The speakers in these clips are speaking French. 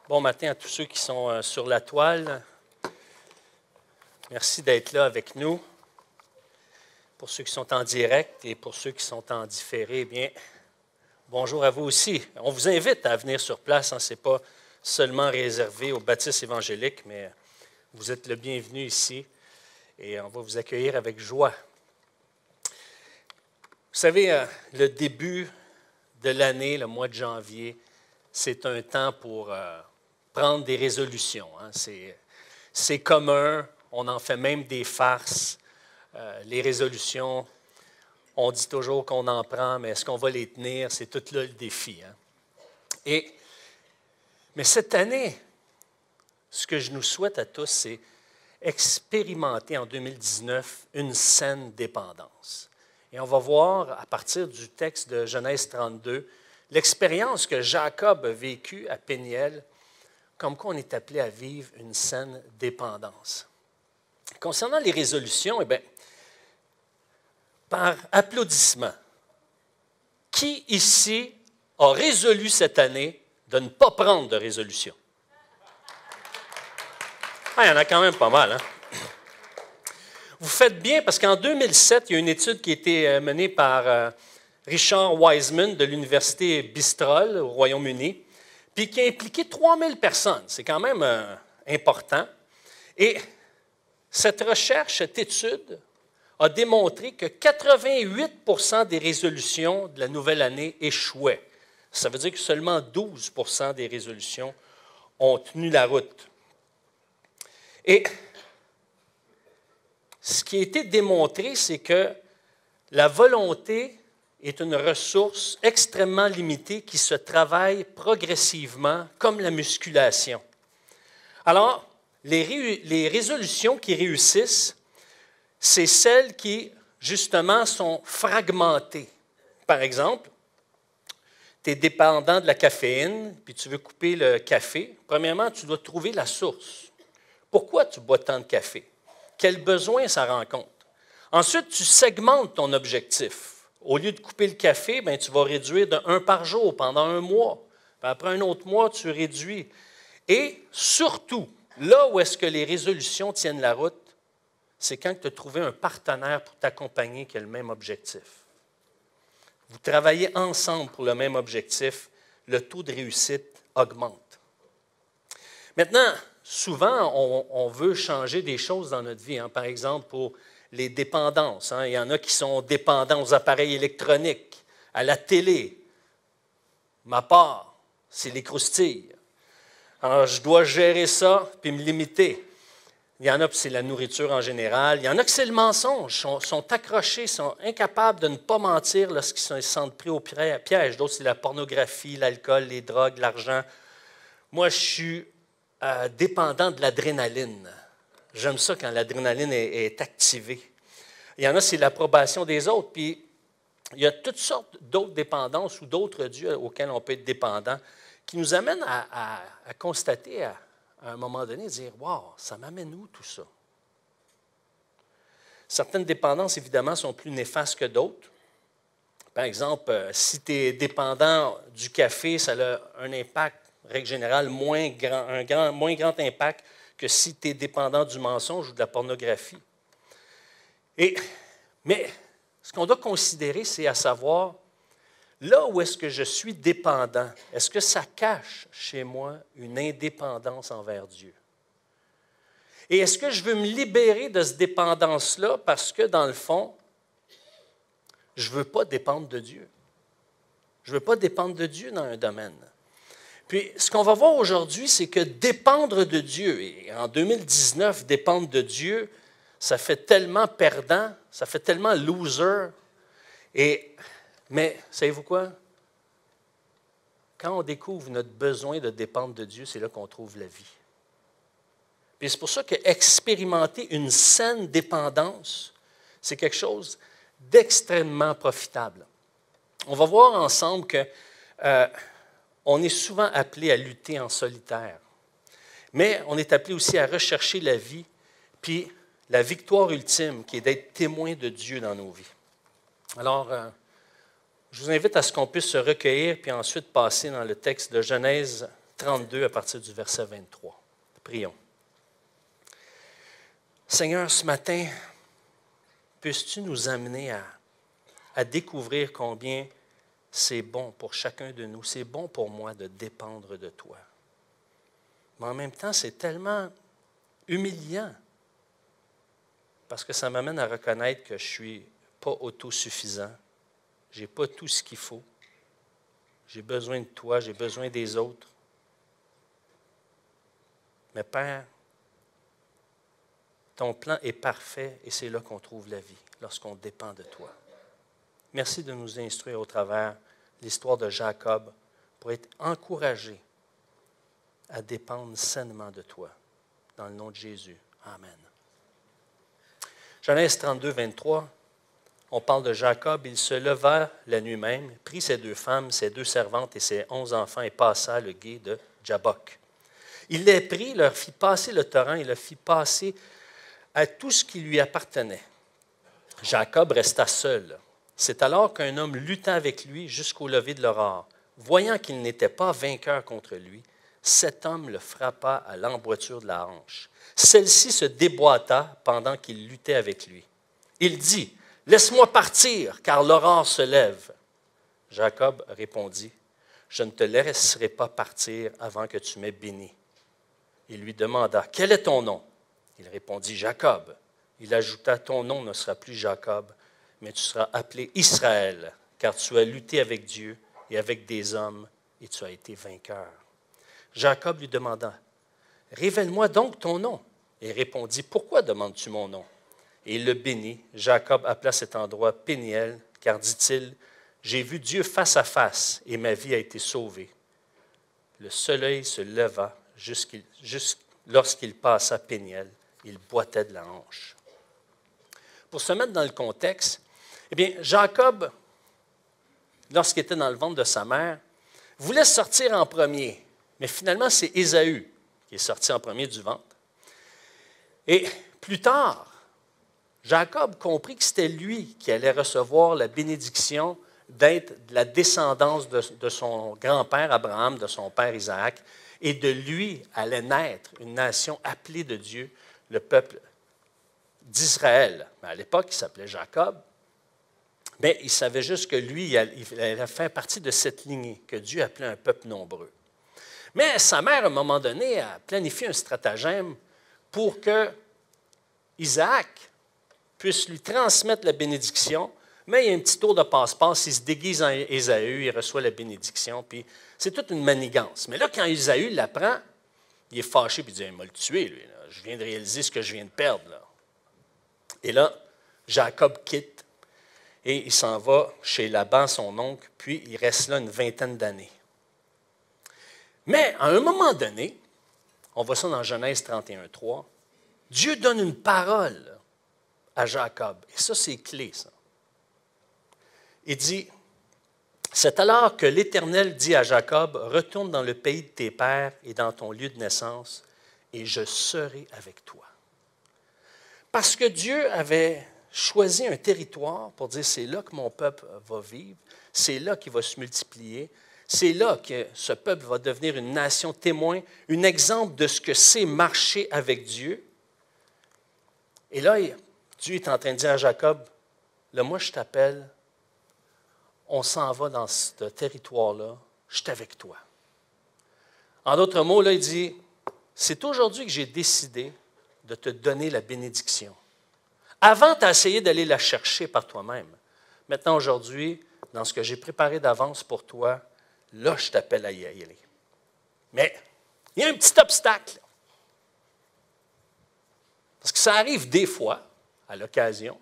Bon matin à tous ceux qui sont sur la toile. Merci d'être là avec nous. Pour ceux qui sont en direct et pour ceux qui sont en différé, eh bien, bonjour à vous aussi. On vous invite à venir sur place. Ce n'est pas seulement réservé aux baptistes évangéliques, mais vous êtes le bienvenu ici et on va vous accueillir avec joie. Vous savez, le début de l'année, le mois de janvier, c'est un temps pour prendre des résolutions. C'est commun, on en fait même des farces. Les résolutions, on dit toujours qu'on en prend, mais est-ce qu'on va les tenir? C'est tout là le défi. Mais cette année, ce que je nous souhaite à tous, c'est expérimenter en 2019 une saine dépendance. Et on va voir, à partir du texte de Genèse 32, l'expérience que Jacob a vécue à Péniel, comme quoi on est appelé à vivre une saine dépendance. Concernant les résolutions, eh bien, par applaudissement, qui ici a résolu cette année de ne pas prendre de résolution? Il y en a quand même pas mal, hein? Vous faites bien parce qu'en 2007, il y a une étude qui a été menée par Richard Wiseman de l'Université Bristol au Royaume-Uni, puis qui a impliqué 3000 personnes. C'est quand même important. Et cette recherche, cette étude, a démontré que 88 % des résolutions de la nouvelle année échouaient. Ça veut dire que seulement 12 % des résolutions ont tenu la route. Et ce qui a été démontré, c'est que la volonté est une ressource extrêmement limitée qui se travaille progressivement, comme la musculation. Alors, les résolutions qui réussissent, c'est celles qui, justement, sont fragmentées. Par exemple, tu es dépendant de la caféine, puis tu veux couper le café. Premièrement, tu dois trouver la source. Pourquoi tu bois tant de café? Quel besoin ça rencontre? Ensuite, tu segmentes ton objectif. Au lieu de couper le café, bien, tu vas réduire de 1 par jour pendant un mois. Puis après un autre mois, tu réduis. Et surtout, là où est-ce que les résolutions tiennent la route, c'est quand tu as trouvé un partenaire pour t'accompagner qui a le même objectif. Vous travaillez ensemble pour le même objectif, le taux de réussite augmente. Maintenant, souvent, on veut changer des choses dans notre vie. Par exemple, pour les dépendances. Il y en a qui sont dépendants aux appareils électroniques, à la télé. Ma part, c'est les croustilles. Alors, je dois gérer ça puis me limiter. Il y en a, puis c'est la nourriture en général. Il y en a que c'est le mensonge, sont accrochés, sont incapables de ne pas mentir lorsqu'ils se sentent pris au piège. D'autres, c'est la pornographie, l'alcool, les drogues, l'argent. Moi, je suis dépendant de l'adrénaline. J'aime ça quand l'adrénaline est activée. Il y en a, c'est l'approbation des autres. Puis, il y a toutes sortes d'autres dépendances ou d'autres dieux auxquels on peut être dépendant qui nous amènent à constater à un moment donné, dire « Wow, ça m'amène où tout ça? » Certaines dépendances, évidemment, sont plus néfastes que d'autres. Par exemple, si tu es dépendant du café, ça a un impact, règle générale, moins grand impact que si tu es dépendant du mensonge ou de la pornographie. Mais ce qu'on doit considérer, c'est à savoir, là où est-ce que je suis dépendant, est-ce que ça cache chez moi une indépendance envers Dieu? Et est-ce que je veux me libérer de cette dépendance-là parce que, dans le fond, je ne veux pas dépendre de Dieu? Je ne veux pas dépendre de Dieu dans un domaine. Puis, ce qu'on va voir aujourd'hui, c'est que dépendre de Dieu, et en 2019, dépendre de Dieu, ça fait tellement perdant, ça fait tellement loser. Mais, savez-vous quoi? Quand on découvre notre besoin de dépendre de Dieu, c'est là qu'on trouve la vie. Puis c'est pour ça qu'expérimenter une saine dépendance, c'est quelque chose d'extrêmement profitable. On va voir ensemble que on est souvent appelé à lutter en solitaire, mais on est appelé aussi à rechercher la vie, puis la victoire ultime, qui est d'être témoin de Dieu dans nos vies. Alors, je vous invite à ce qu'on puisse se recueillir, puis ensuite passer dans le texte de Genèse 32 à partir du verset 23. Prions. Seigneur, ce matin, puisses-tu nous amener à découvrir combien c'est bon pour chacun de nous, c'est bon pour moi de dépendre de toi. Mais en même temps, c'est tellement humiliant parce que ça m'amène à reconnaître que je ne suis pas autosuffisant. Je n'ai pas tout ce qu'il faut. J'ai besoin de toi, j'ai besoin des autres. Mais Père, ton plan est parfait et c'est là qu'on trouve la vie, lorsqu'on dépend de toi. Merci de nous instruire au travers de l'histoire de Jacob pour être encouragés à dépendre sainement de toi. Dans le nom de Jésus. Amen. Genèse 32, 23, on parle de Jacob. Il se leva la nuit même, prit ses 2 femmes, ses 2 servantes et ses 11 enfants et passa le gué de Jabbok. Il les prit, leur fit passer le torrent et leur fit passer à tout ce qui lui appartenait. Jacob resta seul. C'est alors qu'un homme lutta avec lui jusqu'au lever de l'aurore. Voyant qu'il n'était pas vainqueur contre lui, cet homme le frappa à l'emboîture de la hanche. Celle-ci se déboîta pendant qu'il luttait avec lui. Il dit, « Laisse-moi partir, car l'aurore se lève. » Jacob répondit, « Je ne te laisserai pas partir avant que tu m'aies béni. » Il lui demanda, « Quel est ton nom? » Il répondit, « Jacob. » Il ajouta, « Ton nom ne sera plus Jacob, mais tu seras appelé Israël, car tu as lutté avec Dieu et avec des hommes, et tu as été vainqueur. » Jacob lui demanda, « Révèle-moi donc ton nom. » Il répondit, « Pourquoi demandes-tu mon nom? » Et il le bénit. Jacob appela cet endroit Péniel, car, dit-il, « J'ai vu Dieu face à face, et ma vie a été sauvée. » Le soleil se leva lorsqu'il passa Péniel. Il boitait de la hanche. Pour se mettre dans le contexte, eh bien, Jacob, lorsqu'il était dans le ventre de sa mère, voulait sortir en premier. Mais finalement, c'est Ésaü qui est sorti en premier du ventre. Et plus tard, Jacob comprit que c'était lui qui allait recevoir la bénédiction d'être de la descendance de son grand-père Abraham, de son père Isaac, et de lui allait naître une nation appelée de Dieu, le peuple d'Israël. À l'époque, il s'appelait Jacob, mais il savait juste que lui, il allait faire partie de cette lignée que Dieu appelait un peuple nombreux. Mais sa mère, à un moment donné, a planifié un stratagème pour que Isaac puisse lui transmettre la bénédiction, mais il y a un petit tour de passe-passe, il se déguise en Ésaü, il reçoit la bénédiction, puis c'est toute une manigance. Mais là, quand Ésaü l'apprend, il est fâché, puis il dit, « Il m'a le tué, lui, là. Je viens de réaliser ce que je viens de perdre. » là. Et là, Jacob quitte, et il s'en va chez Laban, son oncle, puis il reste là une vingtaine d'années. Mais à un moment donné, on voit ça dans Genèse 31, 3, Dieu donne une parole à Jacob. Et ça, c'est clé, ça. Il dit, « C'est alors que l'Éternel dit à Jacob, retourne dans le pays de tes pères et dans ton lieu de naissance, et je serai avec toi. » Parce que Dieu avait choisi un territoire pour dire, c'est là que mon peuple va vivre, c'est là qu'il va se multiplier, c'est là que ce peuple va devenir une nation témoin, un exemple de ce que c'est marcher avec Dieu. Et là, Dieu est en train de dire à Jacob, là, moi je t'appelle, on s'en va dans ce territoire-là, je suis avec toi. En d'autres mots, là, il dit, c'est aujourd'hui que j'ai décidé de te donner la bénédiction. Avant, tu as essayé d'aller la chercher par toi-même. Maintenant, aujourd'hui, dans ce que j'ai préparé d'avance pour toi, là, je t'appelle à y aller. Mais il y a un petit obstacle. Parce que ça arrive des fois, à l'occasion,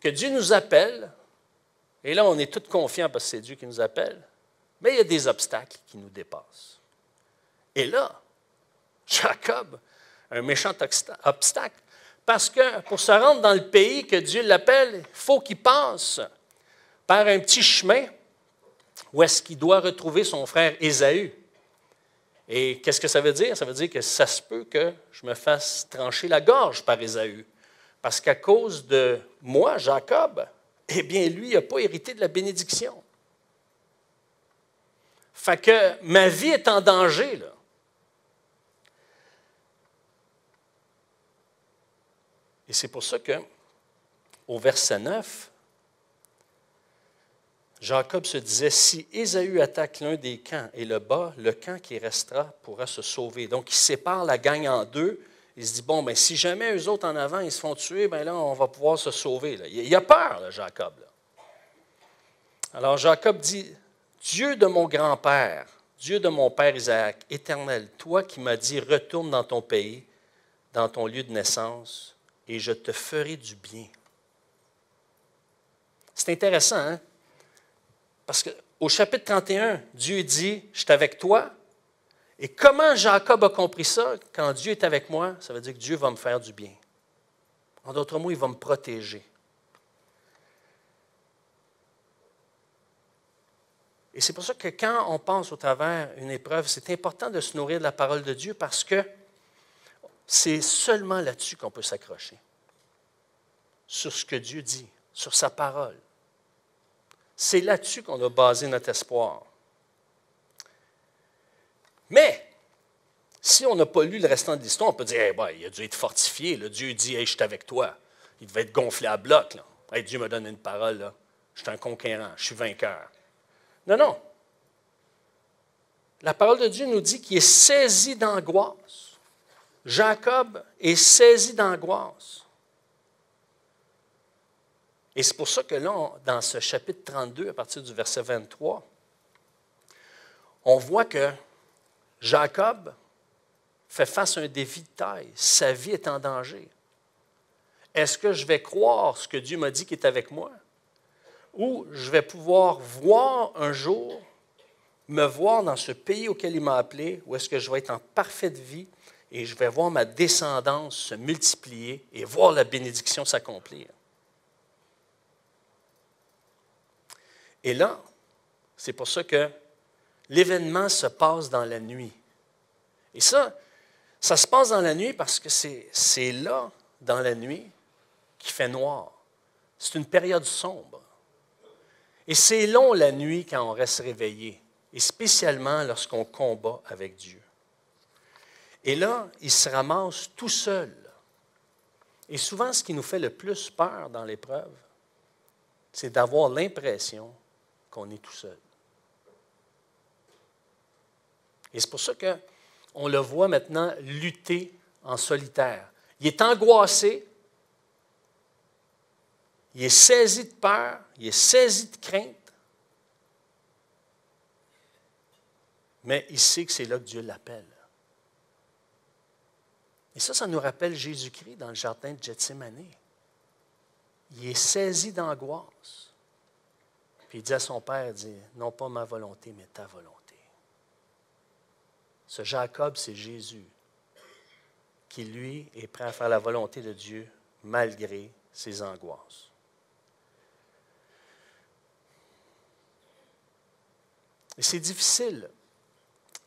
que Dieu nous appelle, et là, on est tous confiants parce que c'est Dieu qui nous appelle, mais il y a des obstacles qui nous dépassent. Et là, Jacob, un méchant obstacle, parce que pour se rendre dans le pays que Dieu l'appelle, il faut qu'il passe par un petit chemin où est-ce qu'il doit retrouver son frère Ésaü. Et qu'est-ce que ça veut dire? Ça veut dire que ça se peut que je me fasse trancher la gorge par Ésaü. Parce qu'à cause de moi, Jacob, eh bien, lui, il n'a pas hérité de la bénédiction. Fait que ma vie est en danger, là. Et c'est pour ça que, au verset 9, Jacob se disait, si Ésaü attaque l'un des camps et le bat, le camp qui restera pourra se sauver. Donc, il sépare la gang en deux. Il se dit, bon, ben, si jamais eux autres en avant, ils se font tuer, ben là, on va pouvoir se sauver. Là. Il a peur, là, Jacob. Là. Alors, Jacob dit, Dieu de mon grand-père, Dieu de mon père Isaac, Éternel, toi qui m'as dit, retourne dans ton pays, dans ton lieu de naissance, et je te ferai du bien. C'est intéressant, hein? Parce qu'au chapitre 31, Dieu dit, je suis avec toi. Et comment Jacob a compris ça? Quand Dieu est avec moi, ça veut dire que Dieu va me faire du bien. En d'autres mots, il va me protéger. Et c'est pour ça que quand on passe au travers une épreuve, c'est important de se nourrir de la parole de Dieu parce que c'est seulement là-dessus qu'on peut s'accrocher. Sur ce que Dieu dit, sur sa parole. C'est là-dessus qu'on a basé notre espoir. Mais, si on n'a pas lu le restant de l'histoire, on peut dire, hey, ben, il a dû être fortifié. Là. Dieu dit, hey, je suis avec toi. Il devait être gonflé à bloc. Là. Hey, Dieu me donne une parole. Là. Je suis un conquérant, je suis vainqueur. Non, non. La parole de Dieu nous dit qu'il est saisi d'angoisse. Jacob est saisi d'angoisse. Et c'est pour ça que là, dans ce chapitre 32, à partir du verset 23, on voit que Jacob fait face à un défi de taille. Sa vie est en danger. Est-ce que je vais croire ce que Dieu m'a dit qui est avec moi? Ou je vais pouvoir voir un jour, me voir dans ce pays auquel il m'a appelé, où est-ce que je vais être en parfaite vie et je vais voir ma descendance se multiplier et voir la bénédiction s'accomplir. Et là, c'est pour ça que l'événement se passe dans la nuit. Et ça se passe dans la nuit parce que c'est là, dans la nuit, qu'il fait noir. C'est une période sombre. Et c'est long la nuit quand on reste réveillé, et spécialement lorsqu'on combat avec Dieu. Et là, il se ramasse tout seul. Et souvent, ce qui nous fait le plus peur dans l'épreuve, c'est d'avoir l'impression qu'on est tout seul. Et c'est pour ça qu'on le voit maintenant lutter en solitaire. Il est angoissé, il est saisi de peur, il est saisi de crainte, mais il sait que c'est là que Dieu l'appelle. Et ça nous rappelle Jésus-Christ dans le jardin de Gethsémani. Il est saisi d'angoisse. Puis il dit à son père, il dit, non pas ma volonté, mais ta volonté. Ce Jacob, c'est Jésus, qui lui est prêt à faire la volonté de Dieu malgré ses angoisses. Et c'est difficile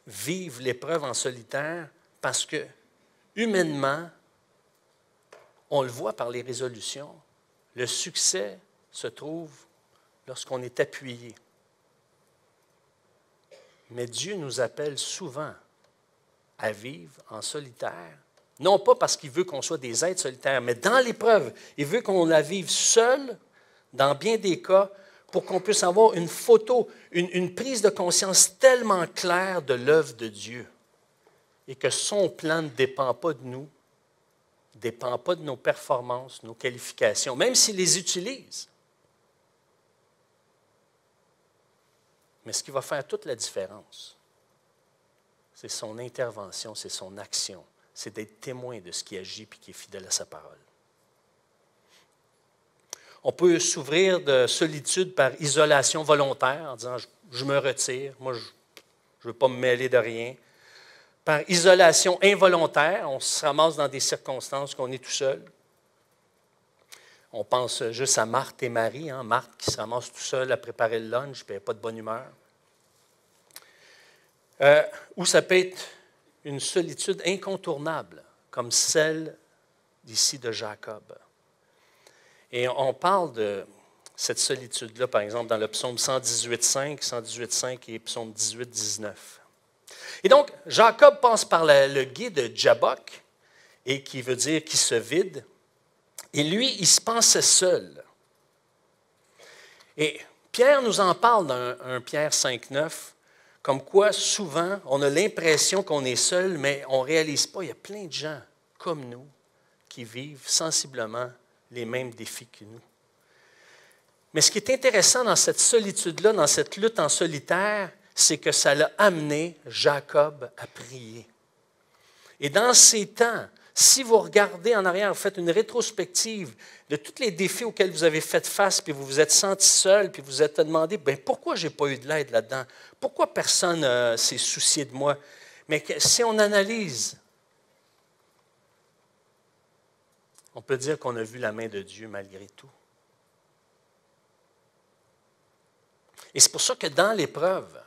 vivre l'épreuve en solitaire parce que, humainement, on le voit par les résolutions, le succès se trouve lorsqu'on est appuyé. Mais Dieu nous appelle souvent à vivre en solitaire, non pas parce qu'il veut qu'on soit des êtres solitaires, mais dans l'épreuve, il veut qu'on la vive seul, dans bien des cas, pour qu'on puisse avoir une photo, une prise de conscience tellement claire de l'œuvre de Dieu et que son plan ne dépend pas de nous, ne dépend pas de nos performances, nos qualifications, même s'il les utilise. Mais ce qui va faire toute la différence, c'est son intervention, c'est son action, c'est d'être témoin de ce qui agit et qui est fidèle à sa parole. On peut s'ouvrir de solitude par isolation volontaire, en disant « je me retire, moi je ne veux pas me mêler de rien ». Par isolation involontaire, on se ramasse dans des circonstances qu'on est tout seul. On pense juste à Marthe et Marie, hein? Marthe qui se ramasse tout seul à préparer le lunch, puis elle n'a pas de bonne humeur. Ou ça peut être une solitude incontournable, comme celle d'ici de Jacob. Et on parle cette solitude-là, par exemple, dans le psaume 118,5, 118,5 et psaume 18,19. Et donc, Jacob passe par le gué de Jabbok, et qui veut dire qui se vide. Et lui, il se pensait seul. Et Pierre nous en parle dans 1 Pierre 5,9, comme quoi souvent on a l'impression qu'on est seul, mais on ne réalise pas, il y a plein de gens comme nous qui vivent sensiblement les mêmes défis que nous. Mais ce qui est intéressant dans cette solitude-là, dans cette lutte en solitaire, c'est que ça l'a amené Jacob à prier. Et dans ces temps, si vous regardez en arrière, vous faites une rétrospective de tous les défis auxquels vous avez fait face, puis vous vous êtes senti seul, puis vous vous êtes demandé, bien, pourquoi je n'ai pas eu de l'aide là-dedans? Pourquoi personne ne s'est soucié de moi? Mais si on analyse, on peut dire qu'on a vu la main de Dieu malgré tout. Et c'est pour ça que dans l'épreuve,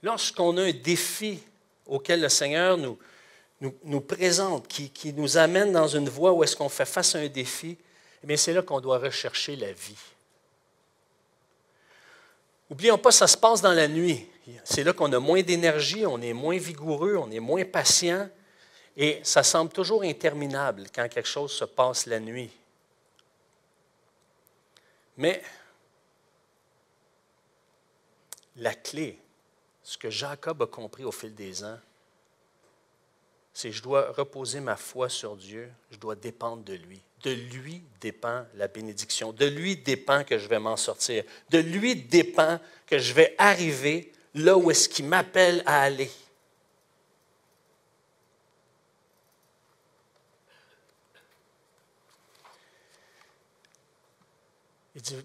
lorsqu'on a un défi auquel le Seigneur nous présente, qui nous amène dans une voie où est-ce qu'on fait face à un défi, eh bien, c'est là qu'on doit rechercher la vie. N'oublions pas, ça se passe dans la nuit. C'est là qu'on a moins d'énergie, on est moins vigoureux, on est moins patient, et ça semble toujours interminable quand quelque chose se passe la nuit. Mais la clé, ce que Jacob a compris au fil des ans, c'est que je dois reposer ma foi sur Dieu, je dois dépendre de lui. De lui dépend la bénédiction, de lui dépend que je vais m'en sortir, de lui dépend que je vais arriver là où est-ce qu'il m'appelle à aller. Il dit,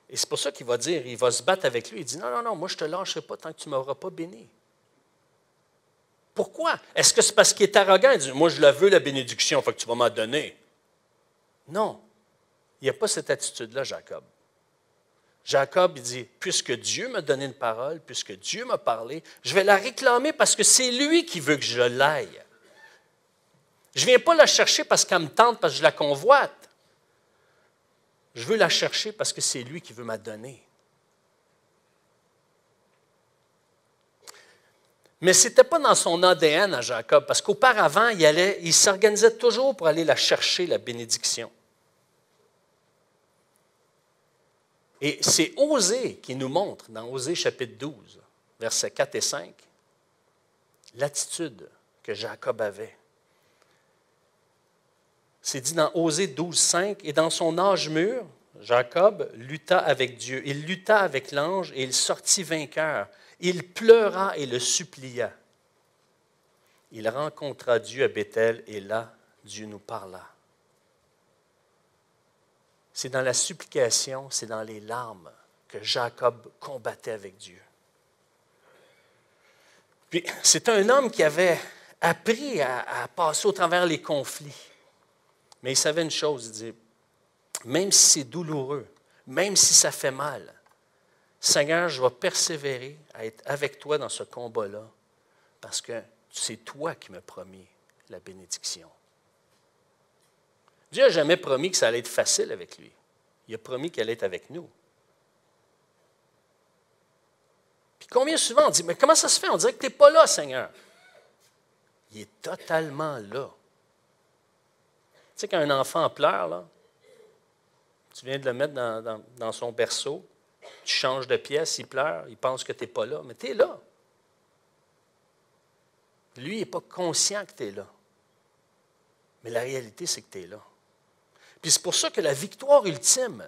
et c'est pour ça qu'il va dire, il va se battre avec lui, il dit, non, moi je ne te lâcherai pas tant que tu ne m'auras pas béni. Pourquoi? Est-ce que c'est parce qu'il est arrogant? Il dit, moi, je la veux, la bénédiction, il faut que tu vas m'en donner. Non, il n'y a pas cette attitude-là, Jacob. Jacob, il dit, puisque Dieu m'a donné une parole, puisque Dieu m'a parlé, je vais la réclamer parce que c'est lui qui veut que je l'aille. Je ne viens pas la chercher parce qu'elle me tente, parce que je la convoite. Je veux la chercher parce que c'est lui qui veut m'en donner. Mais ce n'était pas dans son ADN à Jacob, parce qu'auparavant, il s'organisait toujours pour aller la chercher, la bénédiction. Et c'est Osée qui nous montre, dans Osée chapitre 12, versets 4 et 5, l'attitude que Jacob avait. C'est dit dans Osée 12, 5, « Et dans son âge mûr, Jacob lutta avec Dieu. Il lutta avec l'ange et il sortit vainqueur. Il pleura et le supplia. Il rencontra Dieu à Béthel et là, Dieu nous parla. » C'est dans la supplication, c'est dans les larmes que Jacob combattait avec Dieu. Puis, c'est un homme qui avait appris à passer au travers les conflits. Mais il savait une chose, il dit, même si c'est douloureux, même si ça fait mal, Seigneur, je vais persévérer à être avec toi dans ce combat-là parce que c'est toi qui m'as promis la bénédiction. Dieu n'a jamais promis que ça allait être facile avec lui. Il a promis qu'elle allait être avec nous. Puis combien souvent on dit, mais comment ça se fait? On dirait que tu n'es pas là, Seigneur. Il est totalement là. Tu sais, quand un enfant pleure, là, tu viens de le mettre dans son berceau, tu changes de pièce, il pleure, il pense que tu n'es pas là, mais tu es là. Lui, il n'est pas conscient que tu es là. Mais la réalité, c'est que tu es là. Puis c'est pour ça que la victoire ultime,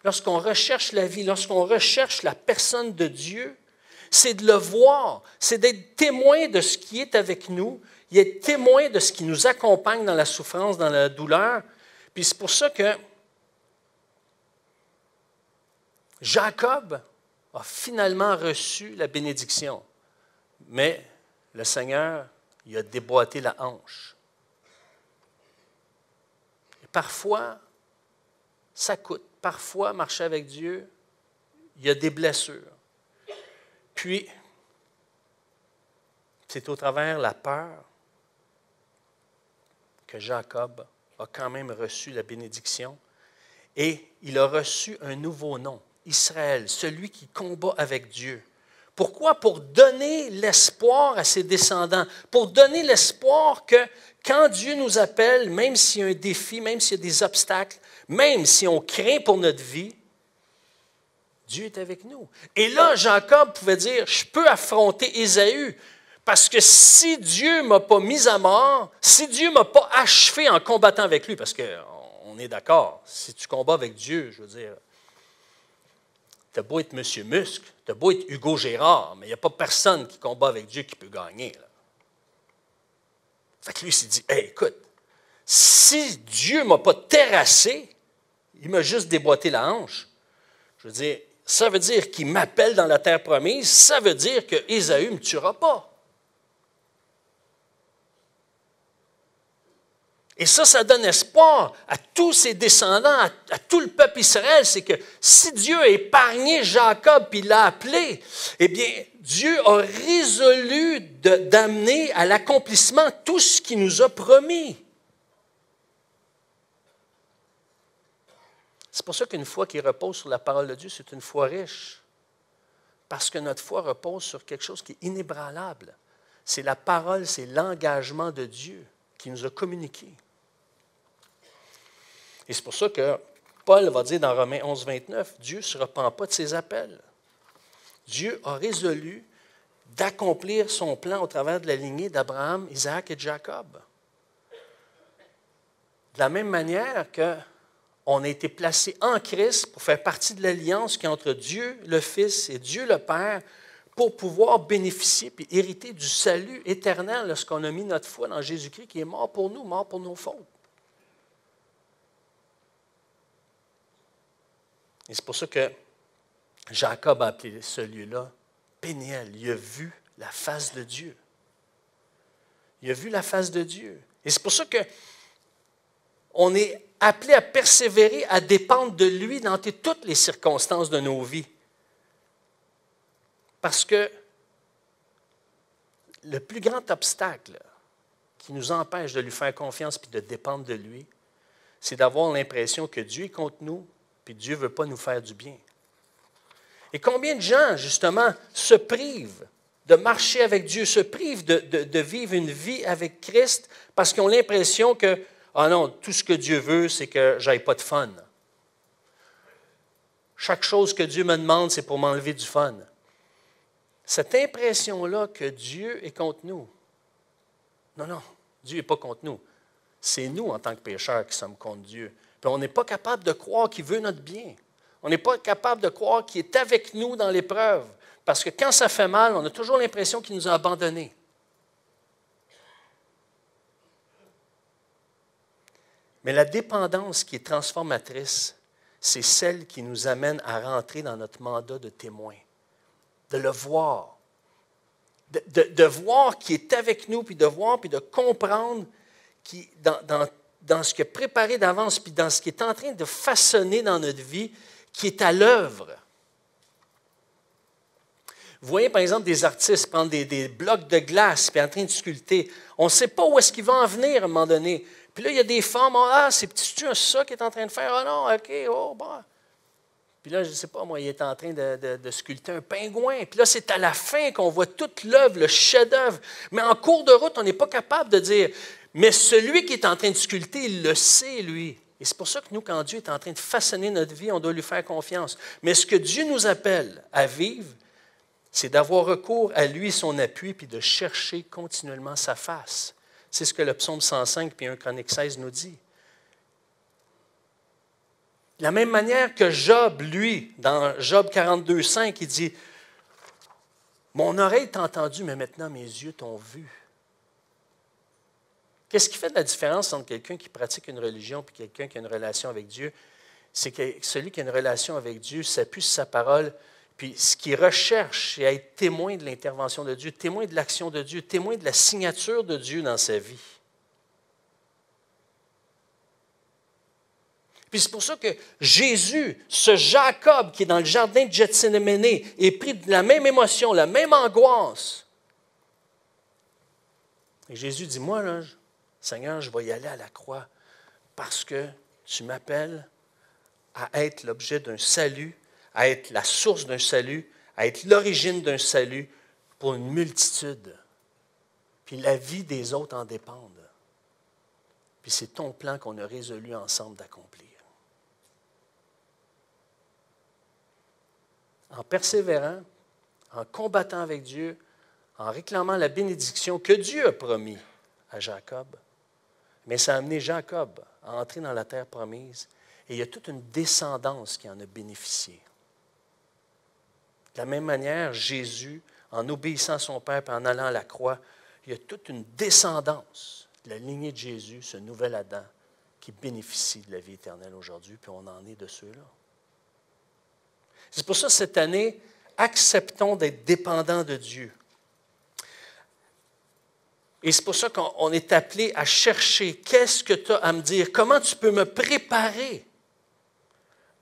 lorsqu'on recherche la vie, lorsqu'on recherche la personne de Dieu, c'est de le voir, c'est d'être témoin de ce qui est avec nous, d'être témoin de ce qui nous accompagne dans la souffrance, dans la douleur. Puis c'est pour ça que Jacob a finalement reçu la bénédiction. Mais le Seigneur, il a déboîté la hanche. Et parfois, ça coûte. Parfois, marcher avec Dieu, il y a des blessures. Puis, c'est au travers de la peur que Jacob a quand même reçu la bénédiction. et il a reçu un nouveau nom, Israël, celui qui combat avec Dieu. Pourquoi? Pour donner l'espoir à ses descendants, pour donner l'espoir que quand Dieu nous appelle, même s'il y a un défi, même s'il y a des obstacles, même si on craint pour notre vie, Dieu est avec nous. Et là, Jacob pouvait dire, je peux affronter Ésaü, parce que si Dieu ne m'a pas mis à mort, si Dieu ne m'a pas achevé en combattant avec lui, parce qu'on est d'accord, si tu combats avec Dieu, je veux dire, tu as beau être Monsieur Muscle, tu as beau être Hugo Gérard, mais il n'y a pas personne qui combat avec Dieu qui peut gagner. Là. Fait que lui, il s'est dit, hey, écoute, si Dieu ne m'a pas terrassé, il m'a juste déboîté la hanche. Je veux dire, ça veut dire qu'il m'appelle dans la terre promise, ça veut dire que Ésaü ne me tuera pas. Et ça donne espoir à tous ses descendants, à tout le peuple Israël. C'est que si Dieu a épargné Jacob et l'a appelé, eh bien, Dieu a résolu d'amener à l'accomplissement tout ce qu'il nous a promis. C'est pour ça qu'une foi qui repose sur la parole de Dieu, c'est une foi riche. Parce que notre foi repose sur quelque chose qui est inébranlable. C'est la parole, c'est l'engagement de Dieu qui nous a communiqué. Et c'est pour ça que Paul va dire dans Romains 11, 29, Dieu ne se repent pas de ses appels. Dieu a résolu d'accomplir son plan au travers de la lignée d'Abraham, Isaac et de Jacob. De la même manière qu'on a été placé en Christ pour faire partie de l'alliance qui est entre Dieu le Fils et Dieu le Père pour pouvoir bénéficier et hériter du salut éternel lorsqu'on a mis notre foi dans Jésus-Christ qui est mort pour nous, mort pour nos fautes. Et c'est pour ça que Jacob a appelé ce lieu-là Péniel. Il a vu la face de Dieu. Il a vu la face de Dieu. Et c'est pour ça qu'on est appelé à persévérer, à dépendre de lui dans toutes les circonstances de nos vies. Parce que le plus grand obstacle qui nous empêche de lui faire confiance et de dépendre de lui, c'est d'avoir l'impression que Dieu est contre nous puis Dieu ne veut pas nous faire du bien. Et combien de gens, justement, se privent de marcher avec Dieu, se privent de vivre une vie avec Christ parce qu'ils ont l'impression que, ah non, tout ce que Dieu veut, c'est que je n'aie pas de fun. Chaque chose que Dieu me demande, c'est pour m'enlever du fun. Cette impression-là que Dieu est contre nous, non, Dieu n'est pas contre nous. C'est nous, en tant que pécheurs, qui sommes contre Dieu. Puis on n'est pas capable de croire qu'il veut notre bien. On n'est pas capable de croire qu'il est avec nous dans l'épreuve. Parce que quand ça fait mal, on a toujours l'impression qu'il nous a abandonnés. Mais la dépendance qui est transformatrice, c'est celle qui nous amène à rentrer dans notre mandat de témoin. De le voir. De voir qu'il est avec nous, puis de voir, puis de comprendre qu'il, dans ce qu'il a préparé d'avance, puis dans ce qu'il est en train de façonner dans notre vie, qui est à l'œuvre. Vous voyez, par exemple, des artistes prendre des blocs de glace puis en train de sculpter. On ne sait pas où est-ce qu'il va en venir à un moment donné. Puis là, il y a des femmes, c'est petit ça qu'il est en train de faire. Ah non, OK, bon. Puis là, je ne sais pas, moi, il est en train de sculpter un pingouin. Puis là, c'est à la fin qu'on voit toute l'œuvre, le chef-d'œuvre. Mais en cours de route, on n'est pas capable de dire, mais celui qui est en train de sculpter, il le sait, lui. Et c'est pour ça que nous, quand Dieu est en train de façonner notre vie, on doit lui faire confiance. Mais ce que Dieu nous appelle à vivre, c'est d'avoir recours à lui, son appui, puis de chercher continuellement sa face. C'est ce que le psaume 105 puis 1 Chronique 16 nous dit. De la même manière que Job, lui, dans Job 42, 5, il dit « Mon oreille t'a entendu, mais maintenant mes yeux t'ont vu. » Qu'est-ce qui fait de la différence entre quelqu'un qui pratique une religion et quelqu'un qui a une relation avec Dieu? C'est que celui qui a une relation avec Dieu s'appuie sur sa parole, puis ce qu'il recherche, c'est être témoin de l'intervention de Dieu, témoin de l'action de Dieu, témoin de la signature de Dieu dans sa vie. Puis c'est pour ça que Jésus, ce Jacob qui est dans le jardin de Gethsémani, est pris de la même émotion, la même angoisse. Et Jésus dit, moi, là, Seigneur, je vais y aller à la croix parce que tu m'appelles à être l'objet d'un salut, à être la source d'un salut, à être l'origine d'un salut pour une multitude. Puis la vie des autres en dépendent. Puis c'est ton plan qu'on a résolu ensemble d'accomplir. En persévérant, en combattant avec Dieu, en réclamant la bénédiction que Dieu a promis à Jacob, mais ça a amené Jacob à entrer dans la terre promise et il y a toute une descendance qui en a bénéficié. De la même manière, Jésus, en obéissant à son Père et en allant à la croix, il y a toute une descendance de la lignée de Jésus, ce nouvel Adam, qui bénéficie de la vie éternelle aujourd'hui, puis on en est de ceux-là. C'est pour ça, cette année, acceptons d'être dépendants de Dieu. Et c'est pour ça qu'on est appelé à chercher qu'est-ce que tu as à me dire, comment tu peux me préparer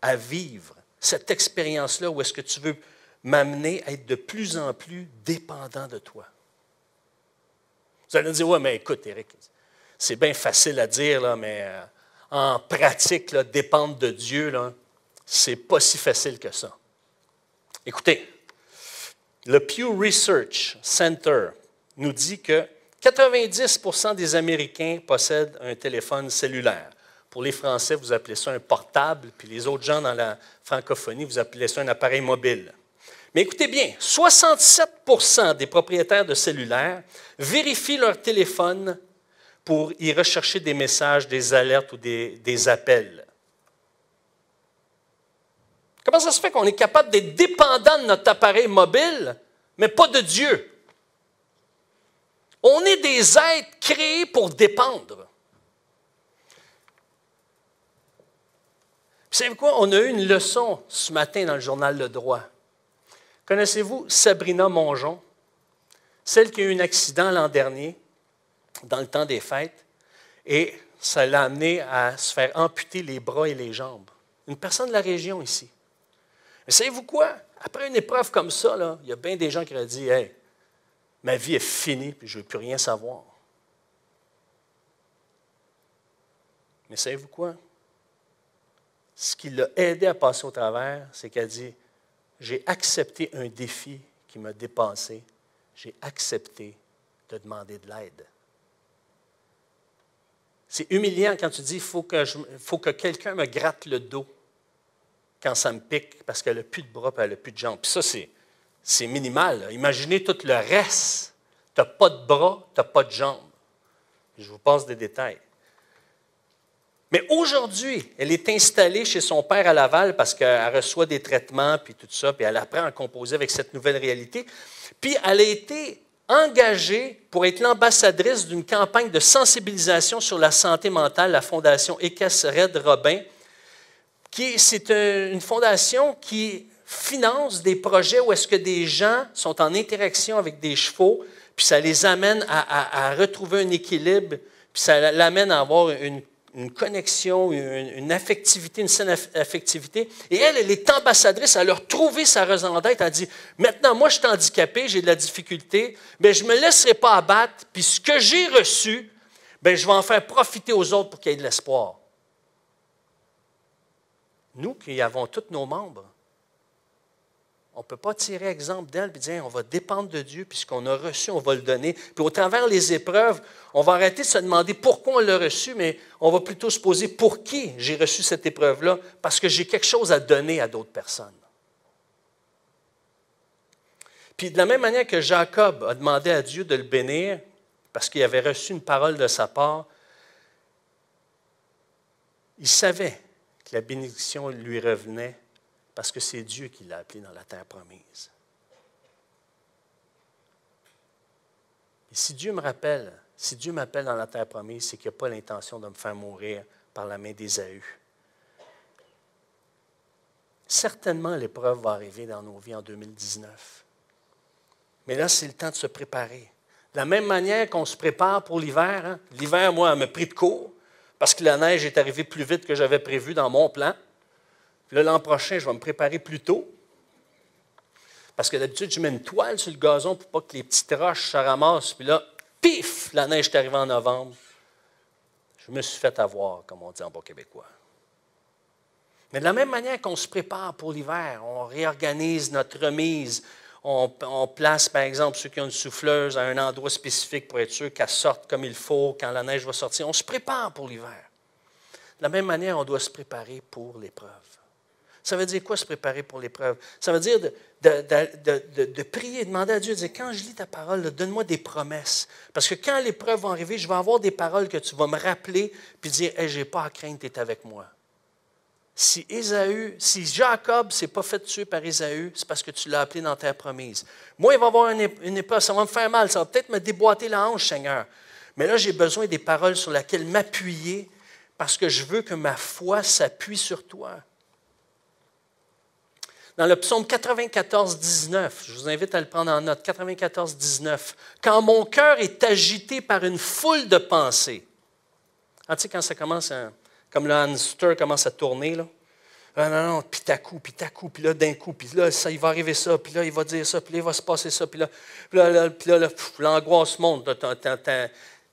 à vivre cette expérience-là où est-ce que tu veux m'amener à être de plus en plus dépendant de toi. Vous allez me dire, ouais, mais écoute, Éric, c'est bien facile à dire, là, mais en pratique, là, dépendre de Dieu, là, c'est pas si facile que ça. Écoutez, le Pew Research Center nous dit que 90% des Américains possèdent un téléphone cellulaire. Pour les Français, vous appelez ça un portable, puis les autres gens dans la francophonie, vous appelez ça un appareil mobile. Mais écoutez bien, 67% des propriétaires de cellulaires vérifient leur téléphone pour y rechercher des messages, des alertes ou des appels. Comment ça se fait qu'on est capable d'être dépendant de notre appareil mobile, mais pas de Dieu? On est des êtres créés pour dépendre. Vous savez quoi? On a eu une leçon ce matin dans le journal Le Droit. Connaissez-vous Sabrina Mongeon? Celle qui a eu un accident l'an dernier, dans le temps des fêtes, et ça l'a amenée à se faire amputer les bras et les jambes. Une personne de la région ici. Mais savez-vous quoi? Après une épreuve comme ça, là, il y a bien des gens qui auraient dit « Hey, ma vie est finie, puis je ne veux plus rien savoir. » Mais savez-vous quoi? Ce qui l'a aidé à passer au travers, c'est qu'elle dit « J'ai accepté un défi qui m'a dépassé. J'ai accepté de demander de l'aide. » C'est humiliant quand tu dis « faut que quelqu'un me gratte le dos quand ça me pique parce qu'elle n'a plus de bras et elle n'a plus de jambes. » Puis ça, c'est minimal. Là. Imaginez tout le reste. Tu n'as pas de bras, tu n'as pas de jambes. Je vous passe des détails. Mais aujourd'hui, elle est installée chez son père à Laval parce qu'elle reçoit des traitements, puis tout ça, puis elle apprend à composer avec cette nouvelle réalité. Puis elle a été engagée pour être l'ambassadrice d'une campagne de sensibilisation sur la santé mentale, la Fondation ECAS Red Robin. C'est une fondation qui finance des projets où est-ce que des gens sont en interaction avec des chevaux, puis ça les amène à retrouver un équilibre, puis ça l'amène à avoir une connexion, une affectivité, une saine affectivité. Et elle est ambassadrice, elle a retrouvé sa raison d'être. Elle dit, maintenant, moi, je suis handicapé, j'ai de la difficulté, mais je ne me laisserai pas abattre, puis ce que j'ai reçu, bien, je vais en faire profiter aux autres pour qu'il y ait de l'espoir. Nous qui avons tous nos membres, on ne peut pas tirer exemple d'elle et dire on va dépendre de Dieu, puis ce qu'on a reçu, on va le donner. Puis au travers des épreuves, on va arrêter de se demander pourquoi on l'a reçu, mais on va plutôt se poser pour qui j'ai reçu cette épreuve-là, parce que j'ai quelque chose à donner à d'autres personnes. Puis de la même manière que Jacob a demandé à Dieu de le bénir, parce qu'il avait reçu une parole de sa part, il savait que la bénédiction lui revenait parce que c'est Dieu qui l'a appelé dans la terre promise. Et si Dieu m'appelle dans la terre promise, c'est qu'il n'a pas l'intention de me faire mourir par la main d'Ésaü. Certainement, l'épreuve va arriver dans nos vies en 2019. Mais là, c'est le temps de se préparer. De la même manière qu'on se prépare pour l'hiver. Hein? L'hiver, moi, elle m'a pris de court parce que la neige est arrivée plus vite que j'avais prévu dans mon plan. Puis là, l'an prochain, je vais me préparer plus tôt. Parce que d'habitude, je mets une toile sur le gazon pour pas que les petites roches se ramassent. Puis là, pif, la neige est arrivée en novembre. Je me suis fait avoir, comme on dit en bon québécois. Mais de la même manière qu'on se prépare pour l'hiver, on réorganise notre remise, on place, par exemple, ceux qui ont une souffleuse à un endroit spécifique pour être sûr qu'elle sorte comme il faut quand la neige va sortir. On se prépare pour l'hiver. De la même manière, on doit se préparer pour l'épreuve. Ça veut dire quoi, se préparer pour l'épreuve? Ça veut dire de prier, de demander à Dieu, de dire, quand je lis ta parole, là, donne-moi des promesses. Parce que quand l'épreuve va arriver, je vais avoir des paroles que tu vas me rappeler, puis dire, hey, je n'ai pas à craindre, tu es avec moi. Si Jacob ne s'est pas fait tuer par Ésaü, c'est parce que tu l'as appelé dans terre promise. Moi, il va y avoir une épreuve, ça va me faire mal, ça va peut-être me déboîter la hanche, Seigneur. Mais là, j'ai besoin des paroles sur lesquelles m'appuyer parce que je veux que ma foi s'appuie sur toi. Dans le psaume 94, 19, je vous invite à le prendre en note, 94, 19, « Quand mon cœur est agité par une foule de pensées. » Tu sais, quand ça commence, comme le hamster commence à tourner, là. Ah non, puis puis là, d'un coup, puis là, ça, il va arriver ça, puis là, il va dire ça, puis là, il va se passer ça, puis là, l'angoisse monte,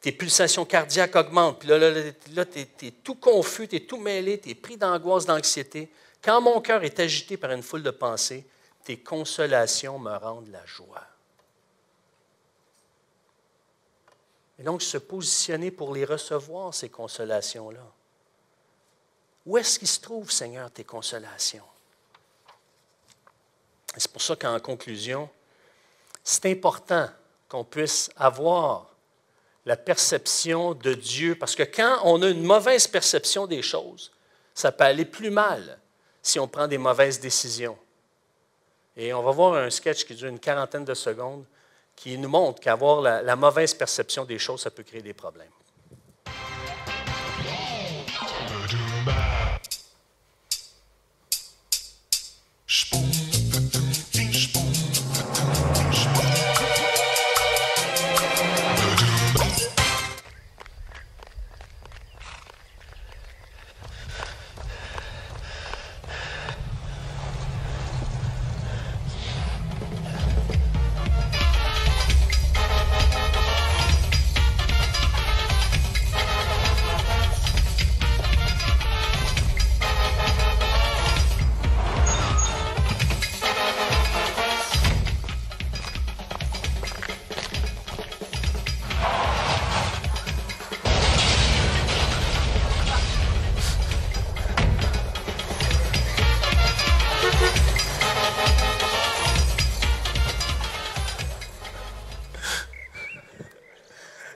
tes pulsations cardiaques augmentent, puis là tu es tout confus, tu es tout mêlé, tu es pris d'angoisse, d'anxiété. Quand mon cœur est agité par une foule de pensées, tes consolations me rendent la joie. Et donc, se positionner pour les recevoir, ces consolations-là. Où est-ce qu'il se trouve, Seigneur, tes consolations? Et c'est pour ça qu'en conclusion, c'est important qu'on puisse avoir la perception de Dieu, parce que quand on a une mauvaise perception des choses, ça peut aller plus mal si on prend des mauvaises décisions. Et on va voir un sketch qui dure une quarantaine de secondes qui nous montre qu'avoir la mauvaise perception des choses, ça peut créer des problèmes.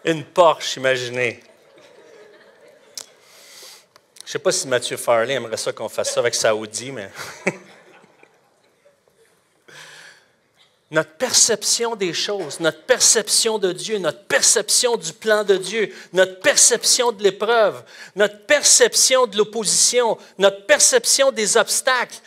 Une Porsche, imaginez. Je ne sais pas si Mathieu Farley aimerait ça qu'on fasse ça avec sa Audi, mais... Notre perception des choses, notre perception de Dieu, notre perception du plan de Dieu, notre perception de l'épreuve, notre perception de l'opposition, notre perception des obstacles,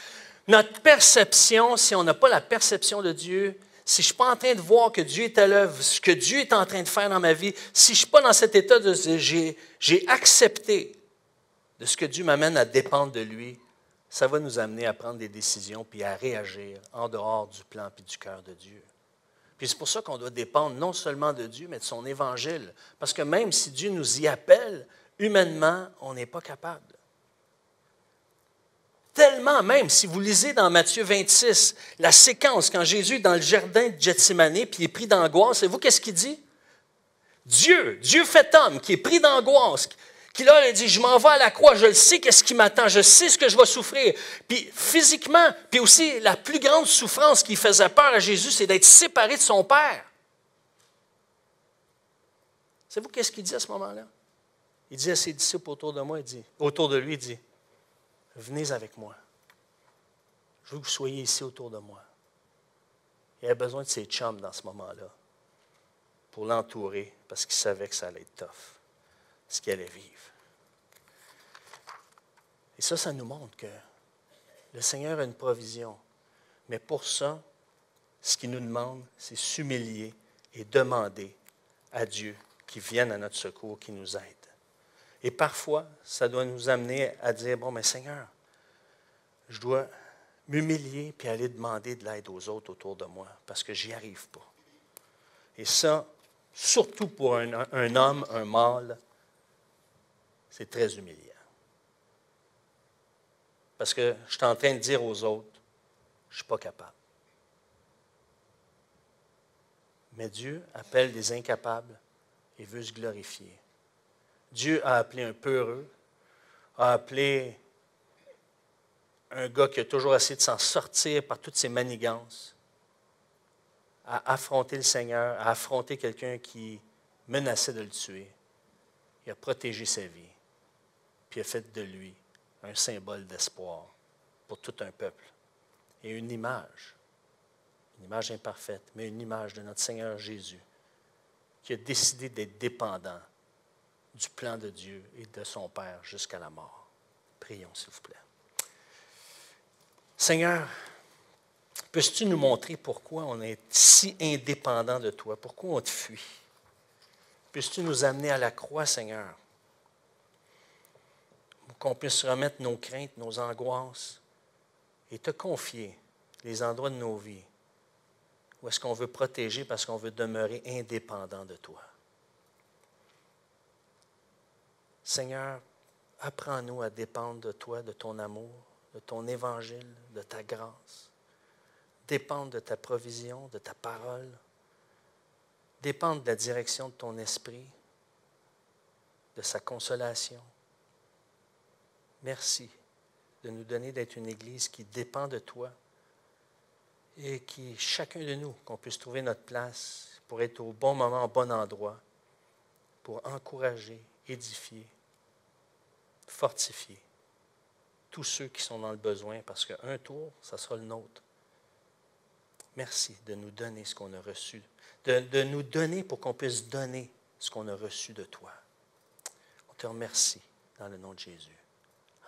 notre perception, si on n'a pas la perception de Dieu, si je ne suis pas en train de voir que Dieu est à l'œuvre, ce que Dieu est en train de faire dans ma vie, si je ne suis pas dans cet état de j'ai accepté de ce que Dieu m'amène à dépendre de lui, ça va nous amener à prendre des décisions puis à réagir en dehors du plan puis du cœur de Dieu. Puis c'est pour ça qu'on doit dépendre non seulement de Dieu, mais de son évangile. Parce que même si Dieu nous y appelle, humainement, on n'est pas capable. Tellement même, si vous lisez dans Matthieu 26, la séquence quand Jésus est dans le jardin de Gethsémane, puis il est pris d'angoisse, savez-vous qu'est-ce qu'il dit? Dieu fait homme, qui est pris d'angoisse, qui là, il dit, je m'en vais à la croix, je le sais qu'est-ce qui m'attend, je sais ce que je vais souffrir. Puis physiquement, puis aussi la plus grande souffrance qui faisait peur à Jésus, c'est d'être séparé de son Père. Savez-vous qu'est-ce qu'il dit à ce moment-là? Il dit à ses disciples autour de lui, il dit, venez avec moi. Je veux que vous soyez ici autour de moi. Il avait besoin de ses chums dans ce moment-là pour l'entourer parce qu'il savait que ça allait être tough, ce qu'il allait vivre. Et ça nous montre que le Seigneur a une provision. Mais pour ça, ce qu'il nous demande, c'est s'humilier et demander à Dieu qu'il vienne à notre secours, qu'il nous aide. Et parfois, ça doit nous amener à dire, bon, mais Seigneur, je dois m'humilier puis aller demander de l'aide aux autres autour de moi parce que j'y arrive pas. Et ça, surtout pour un homme, un mâle, c'est très humiliant. parce que je suis en train de dire aux autres, je ne suis pas capable. Mais Dieu appelle des incapables et veut se glorifier. Dieu a appelé un peureux, a appelé un gars qui a toujours essayé de s'en sortir par toutes ses manigances, à affronter le Seigneur, à affronter quelqu'un qui menaçait de le tuer. Il a protégé sa vie, puis il a fait de lui un symbole d'espoir pour tout un peuple. Et une image imparfaite, mais une image de notre Seigneur Jésus, qui a décidé d'être dépendant du plan de Dieu et de son Père jusqu'à la mort. Prions, s'il vous plaît. Seigneur, peux-tu nous montrer pourquoi on est si indépendant de toi, pourquoi on te fuit? Puisses-tu nous amener à la croix, Seigneur, pour qu'on puisse remettre nos craintes, nos angoisses et te confier les endroits de nos vies où est-ce qu'on veut protéger parce qu'on veut demeurer indépendant de toi. Seigneur, apprends-nous à dépendre de toi, de ton amour, de ton évangile, de ta grâce. Dépendre de ta provision, de ta parole. Dépendre de la direction de ton esprit, de sa consolation. Merci de nous donner d'être une Église qui dépend de toi et qui, chacun de nous, qu'on puisse trouver notre place pour être au bon moment, au bon endroit, pour encourager, édifier, fortifier tous ceux qui sont dans le besoin, parce qu'un tour, ça sera le nôtre. Merci de nous donner ce qu'on a reçu, de nous donner pour qu'on puisse donner ce qu'on a reçu de toi. On te remercie dans le nom de Jésus.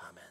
Amen.